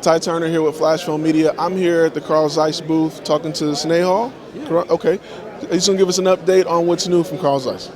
Ty Turner here with Flash Film Media. I'm here at the Carl Zeiss booth talking to Snehal. Yeah. Okay. He's going to give us an update on what's new from Carl Zeiss.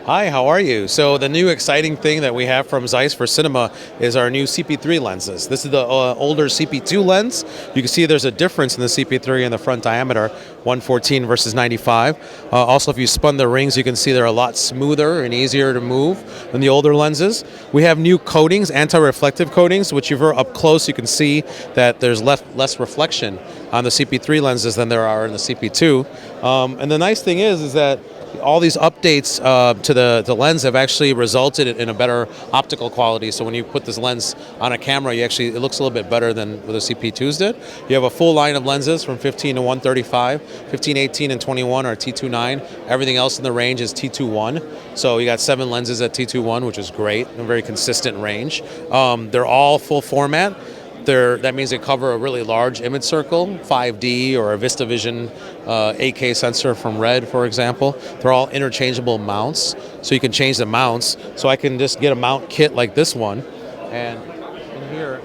Hi, how are you? So the new exciting thing that we have from Zeiss for cinema is our new CP3 lenses. This is the older CP2 lens. You can see there's a difference in the CP3 in the front diameter, 114 versus 95. Also, if you spun the rings, you can see they're a lot smoother and easier to move than the older lenses. We have new coatings, anti-reflective coatings, which if you're up close, you can see that there's less reflection on the CP3 lenses than there are in the CP2. And the nice thing is that all these updates to the lens have actually resulted in a better optical quality. So when you put this lens on a camera, it looks a little bit better than what the CP2s did. You have a full line of lenses from 15 to 135, 15, 18, and 21 are T2.9. Everything else in the range is T2.1. So you got 7 lenses at T2.1, which is great, a very consistent range. They're all full format. That means they cover a really large image circle, 5D or a VistaVision 8K sensor from Red, for example. They're all interchangeable mounts, so you can change the mounts. So I can just get a mount kit like this one, and in here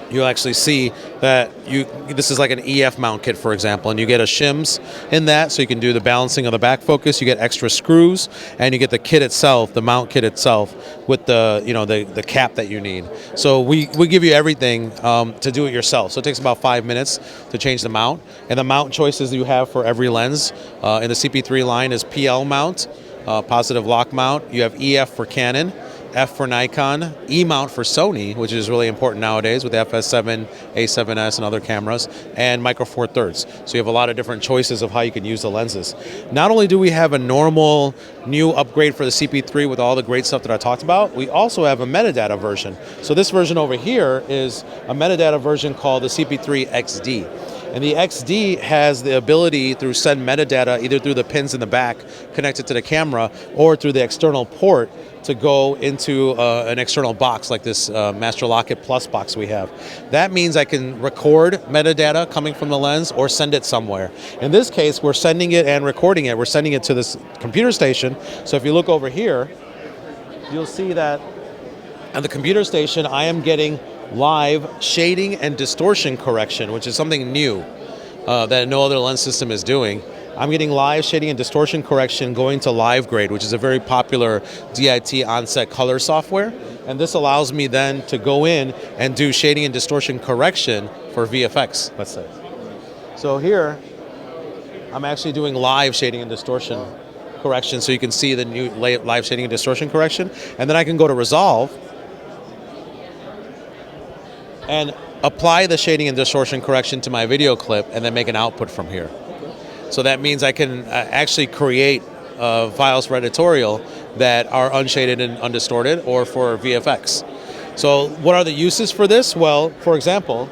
you'll actually see that this is like an EF mount kit, for example, and you get a shims in that, so you can do the balancing of the back focus. You get extra screws, and you get the kit itself, the mount kit itself, with the cap that you need. So we give you everything to do it yourself. So it takes about 5 minutes to change the mount, and the mount choices you have for every lens in the CP3 line is PL mount, positive lock mount. You have EF for Canon, F for Nikon, E mount for Sony, which is really important nowadays with the FS7, A7S, and other cameras, and Micro Four Thirds. So you have a lot of different choices of how you can use the lenses. Not only do we have a normal new upgrade for the CP3 with all the great stuff that I talked about, we also have a metadata version. So this version over here is a metadata version called the CP3 XD. And the XD has the ability to send metadata either through the pins in the back connected to the camera or through the external port to go into an external box like this Master Locket Plus box we have. That means I can record metadata coming from the lens or send it somewhere. In this case, we're sending it and recording it. We're sending it to this computer station. So if you look over here, you'll see that on the computer station, I am getting live shading and distortion correction, which is something new that no other lens system is doing. I'm getting live shading and distortion correction going to LiveGrade, which is a very popular DIT on-set color software. And this allows me then to go in and do shading and distortion correction for VFX, let's say. So here, I'm actually doing live shading and distortion correction, so you can see the new live shading and distortion correction. And then I can go to Resolve and apply the shading and distortion correction to my video clip and then make an output from here. So that means I can actually create files for editorial that are unshaded and undistorted or for VFX. So what are the uses for this? Well, for example,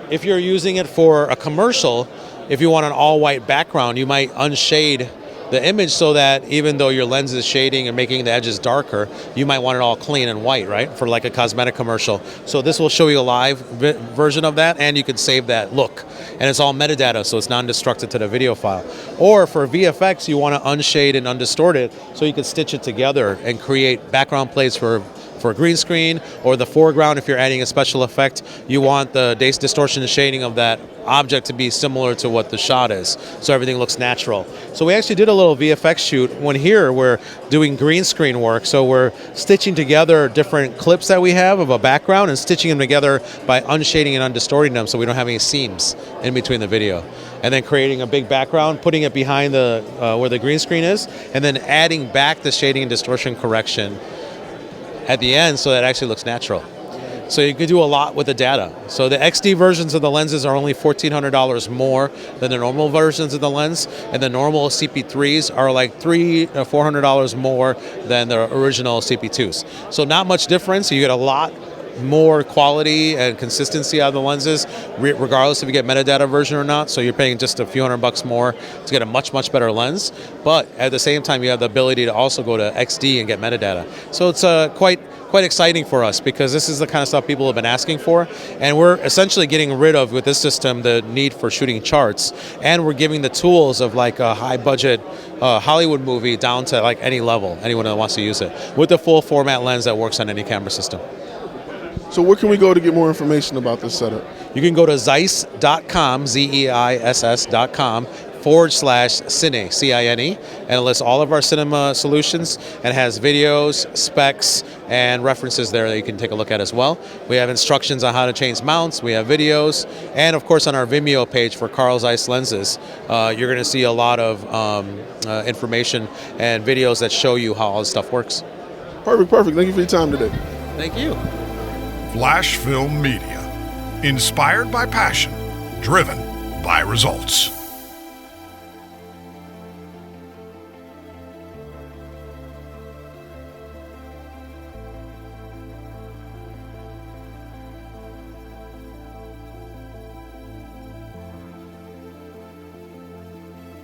if you're using it for a commercial, if you want an all-white background, you might unshade the image so that even though your lens is shading and making the edges darker, you might want it all clean and white, right? For like a cosmetic commercial. So this will show you a live version of that, and you can save that look. And it's all metadata, so it's non-destructive to the video file. Or for VFX, you want to unshade and undistort it, so you can stitch it together and create background plates for a green screen, or the foreground if you're adding a special effect. You want the distortion and shading of that object to be similar to what the shot is, so everything looks natural. So we actually did a little VFX shoot when here we're doing green screen work, so we're stitching together different clips that we have of a background and stitching them together by unshading and undistorting them so we don't have any seams in between the video. And then creating a big background, putting it behind the where the green screen is, and then adding back the shading and distortion correction at the end so that it actually looks natural. So you can do a lot with the data. So the XD versions of the lenses are only $1,400 more than the normal versions of the lens, and the normal CP3s are like $300 to $400 more than the original CP2s. So not much difference. You get a lot more quality and consistency out of the lenses, regardless if you get metadata version or not. So you're paying just a few $100 more to get a much, much better lens. But at the same time, you have the ability to also go to XD and get metadata. So it's quite exciting for us, because this is the kind of stuff people have been asking for, and we're essentially getting rid of, with this system, the need for shooting charts, and we're giving the tools of like a high budget Hollywood movie down to like any level, anyone that wants to use it, with the full format lens that works on any camera system. So where can we go to get more information about this setup? You can go to zeiss.com, zeiss.com /Cine, C-I-N-E, and it lists all of our cinema solutions and has videos, specs, and references there that you can take a look at as well. We have instructions on how to change mounts, we have videos, and of course on our Vimeo page for Carl Zeiss lenses, you're going to see a lot of information and videos that show you how all this stuff works. Perfect. Thank you for your time today. Thank you. Flash Film Media, inspired by passion, driven by results.